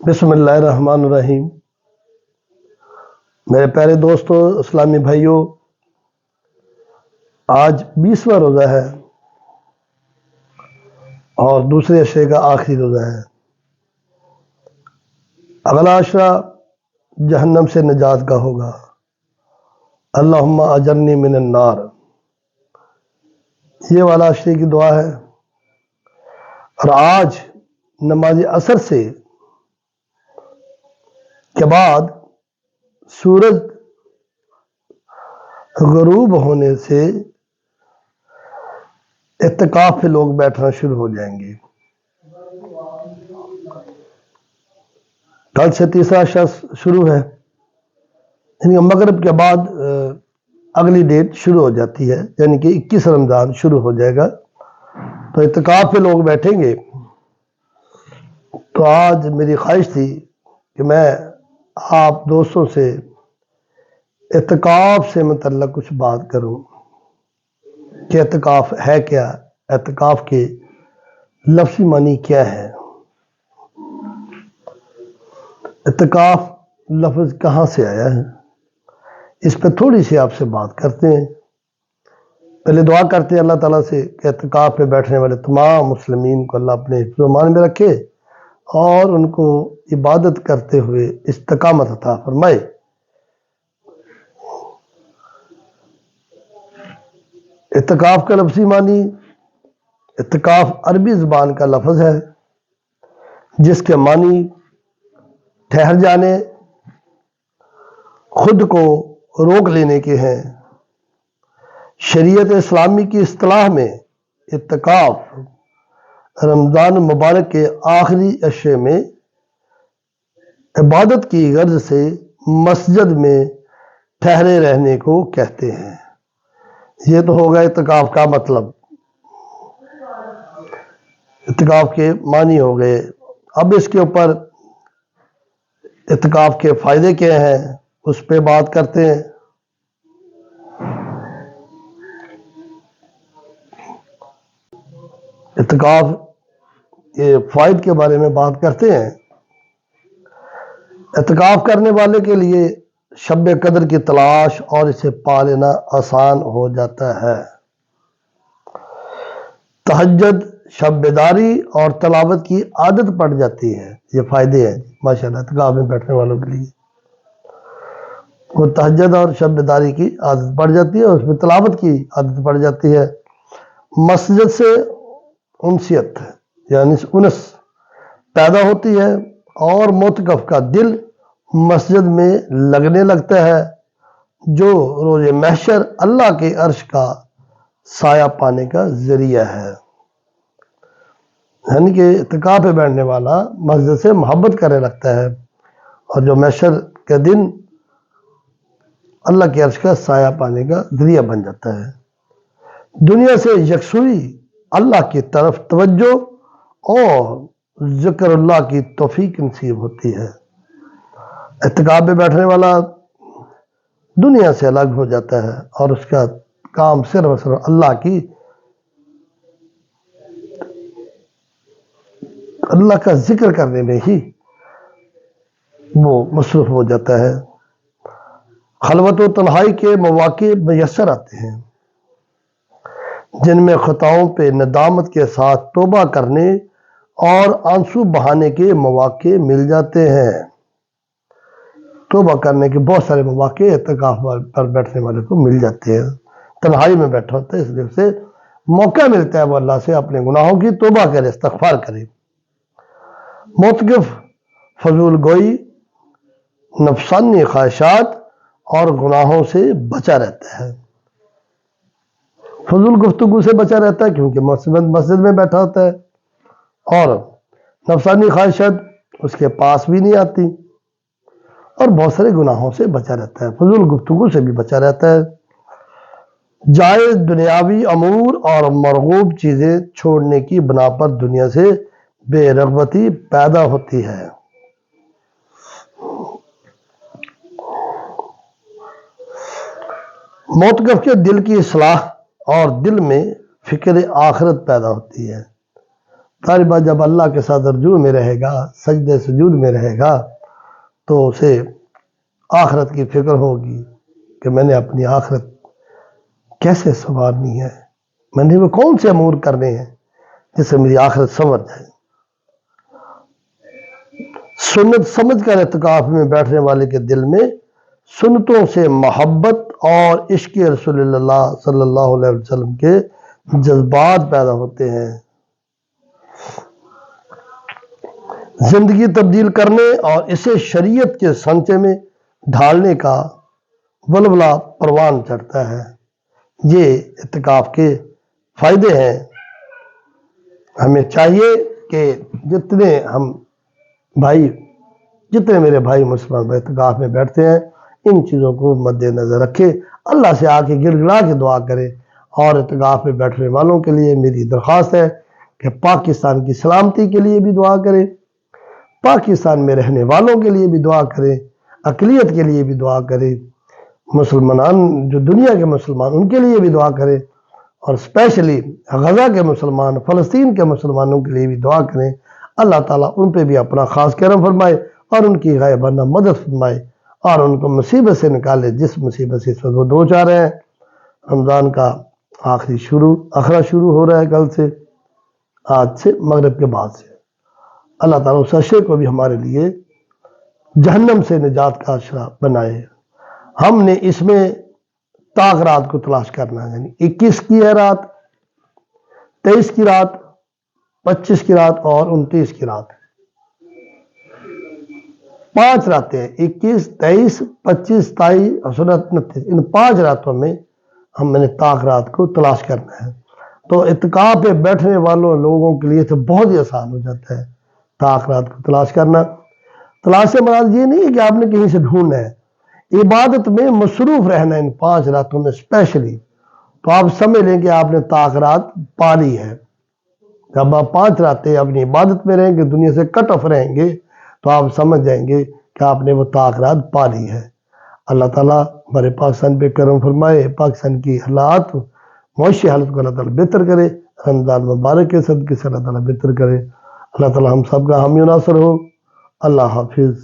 بسم اللہ الرحمن الرحیم۔ میرے پیارے دوستو، اسلامی بھائیوں، آج 20واں روزہ ہے اور دوسرے عشرے کا آخری روزہ ہے۔ اگلا عشرہ جہنم سے نجات کا ہوگا۔ اللہم اجرنی من النار، یہ والا عشرے کی دعا ہے۔ اور آج نماز عصر سے کے بعد سورج غروب ہونے سے اعتکاف پہ لوگ بیٹھنا شروع ہو جائیں گے۔ کل سے تیسرا شخص شروع ہے، یعنی مغرب کے بعد اگلی ڈیٹ شروع ہو جاتی ہے، یعنی کہ 21 رمضان شروع ہو جائے گا، تو اعتکاف پہ لوگ بیٹھیں گے۔ تو آج میری خواہش تھی کہ میں آپ دوستوں سے اعتکاف سے متعلق کچھ بات کروں کہ اعتکاف ہے کیا، اعتکاف کے لفظی معنی کیا ہے، اعتکاف لفظ کہاں سے آیا ہے، اس پہ تھوڑی سی آپ سے بات کرتے ہیں۔ پہلے دعا کرتے ہیں اللہ تعالیٰ سے کہ اعتکاف پہ بیٹھنے والے تمام مسلمین کو اللہ اپنے حفظ و امان میں رکھے اور ان کو عبادت کرتے ہوئے استقامت عطا فرمائے۔ اعتکاف کا لفظی معنی، اعتکاف عربی زبان کا لفظ ہے جس کے معنی ٹھہر جانے، خود کو روک لینے کے ہیں۔ شریعت اسلامی کی اصطلاح میں اعتکاف رمضان مبارک کے آخری عشرے میں عبادت کی غرض سے مسجد میں ٹھہرے رہنے کو کہتے ہیں۔ یہ تو ہوگا اعتکاف کا مطلب، اعتکاف کے معنی ہو گئے۔ اب اس کے اوپر اعتکاف کے فائدے کیا ہیں اس پہ بات کرتے ہیں۔ اعتکاف کے فوائد کے بارے میں بات کرتے ہیں۔ اعتکاف کرنے والے کے لیے شب قدر کی تلاش اور اسے پا لینا آسان ہو جاتا ہے۔ تہجد، شب بیداری اور تلاوت کی عادت پڑ جاتی ہے۔ یہ فائدے ہیں ماشاءاللہ اعتکاف میں بیٹھنے والوں کے لیے۔ وہ تہجد اور شب بیداری کی عادت پڑ جاتی ہے، اس میں تلاوت کی عادت پڑ جاتی ہے۔ مسجد سے انسیت یعنی انس پیدا ہوتی ہے اور معتکف کا دل مسجد میں لگنے لگتا ہے، جو روز محشر اللہ کے عرش کا سایہ پانے کا ذریعہ ہے۔ یعنی کہ اعتکاف پہ بیٹھنے والا مسجد سے محبت کرنے لگتا ہے اور جو محشر کے دن اللہ کے عرش کا سایہ پانے کا ذریعہ بن جاتا ہے۔ دنیا سے یکسوئی، اللہ کی طرف توجہ اور ذکر اللہ کی توفیق نصیب ہوتی ہے۔ اعتکاف پہ بیٹھنے والا دنیا سے الگ ہو جاتا ہے اور اس کا کام صرف اللہ کا ذکر کرنے میں ہی وہ مصروف ہو جاتا ہے۔ خلوت و تنہائی کے مواقع میسر آتے ہیں جن میں خطاؤں پہ ندامت کے ساتھ توبہ کرنے اور آنسو بہانے کے مواقع مل جاتے ہیں۔ توبہ کرنے کے بہت سارے مواقع اعتکاف پر بیٹھنے والے کو مل جاتے ہیں۔ تنہائی میں بیٹھا ہوتا ہے، اس لیے اسے موقع ملتا ہے وہ اللہ سے اپنے گناہوں کی توبہ کرے، استغفار کرے۔ معتکف فضول گوئی، نفسانی خواہشات اور گناہوں سے بچا رہتا ہے۔ فضول گفتگو سے بچا رہتا ہے کیونکہ مسجد میں بیٹھا ہوتا ہے، اور نفسانی خواہشات اس کے پاس بھی نہیں آتی، اور بہت سارے گناہوں سے بچا رہتا ہے، فضول گفتگو سے بھی بچا رہتا ہے۔ جائز دنیاوی امور اور مرغوب چیزیں چھوڑنے کی بنا پر دنیا سے بے رغبتی پیدا ہوتی ہے۔ معتکف کے دل کی اصلاح اور دل میں فکر آخرت پیدا ہوتی ہے۔ تاری بات جب اللہ کے ساتھ رجوع میں رہے گا، سجدے سجود میں رہے گا، تو اسے آخرت کی فکر ہوگی کہ میں نے اپنی آخرت کیسے سنوارنی ہے، میں نے وہ کون سے امور کرنے ہیں جس سے میری آخرت سنور جائے۔ سنت سمجھ کر اعتکاف میں بیٹھنے والے کے دل میں سنتوں سے محبت اور عشق رسول اللہ صلی اللہ علیہ وسلم کے جذبات پیدا ہوتے ہیں۔ زندگی تبدیل کرنے اور اسے شریعت کے سانچے میں ڈھالنے کا ولولہ پروان چڑھتا ہے۔ یہ اعتکاف کے فائدے ہیں۔ ہمیں چاہیے کہ جتنے میرے بھائی مسلمان اعتکاف میں بیٹھتے ہیں، ان چیزوں کو مد نظر رکھے، اللہ سے آ کے گڑ گڑا کے دعا کرے۔ اور اعتکاف میں بیٹھنے والوں کے لیے میری درخواست ہے کہ پاکستان کی سلامتی کے لیے بھی دعا کرے، پاکستان میں رہنے والوں کے لیے بھی دعا کرے، اقلیت کے لیے بھی دعا کرے، مسلمان جو دنیا کے مسلمان ان کے لیے بھی دعا کرے، اور اسپیشلی غزہ کے مسلمان، فلسطین کے مسلمانوں کے لیے بھی دعا کریں۔ اللہ تعالیٰ ان پہ بھی اپنا خاص کرم فرمائے اور ان کی غائبانہ مدد فرمائے اور ان کو مصیبت سے نکالے جس مصیبت سے وہ دو چار ہیں۔ رمضان کا آخرا شروع ہو رہا ہے کل سے، آج سے مغرب کے بعد سے۔ اللہ تعالیٰ اس عشرے کو بھی ہمارے لیے جہنم سے نجات کا عشرہ بنائے۔ ہم نے اس میں طاق رات کو تلاش کرنا ہے، یعنی 21 کی ہے رات، 23 کی رات، 25 کی رات اور 29 کی رات، 5 راتیں، 21، 23، 25، 27 اور 29، ان 5 راتوں میں ہم نے طاق رات کو تلاش کرنا ہے۔ تو اعتکاف پہ بیٹھنے والوں لوگوں کے لیے تو بہت ہی آسان ہو جاتا ہے طاق رات کو تلاش کرنا۔ تلاش سے مراد یہ نہیں ہے کہ آپ نے کہیں سے ڈھونڈنا ہے، عبادت میں مصروف رہنا ہے ان 5 راتوں میں اسپیشلی، تو آپ سمجھ لیں کہ آپ نے طاق رات پا لی ہے۔ جب آپ 5 راتیں اپنی عبادت میں رہیں گے، دنیا سے کٹ آف رہیں گے، تو آپ سمجھ جائیں گے کہ آپ نے وہ طاق رات پا لی ہے۔ اللہ تعالیٰ ہمارے پاکستان پہ کرم فرمائے، پاکستان کی حالات، معاشی حالت کو اللہ تعالیٰ بہتر کرے، رمضان مبارک کے صدقے سے اللہ تعالیٰ بہتر کرے۔ اللہ تعالیٰ ہم سب کا حامی و ناصر ہو۔ اللہ حافظ۔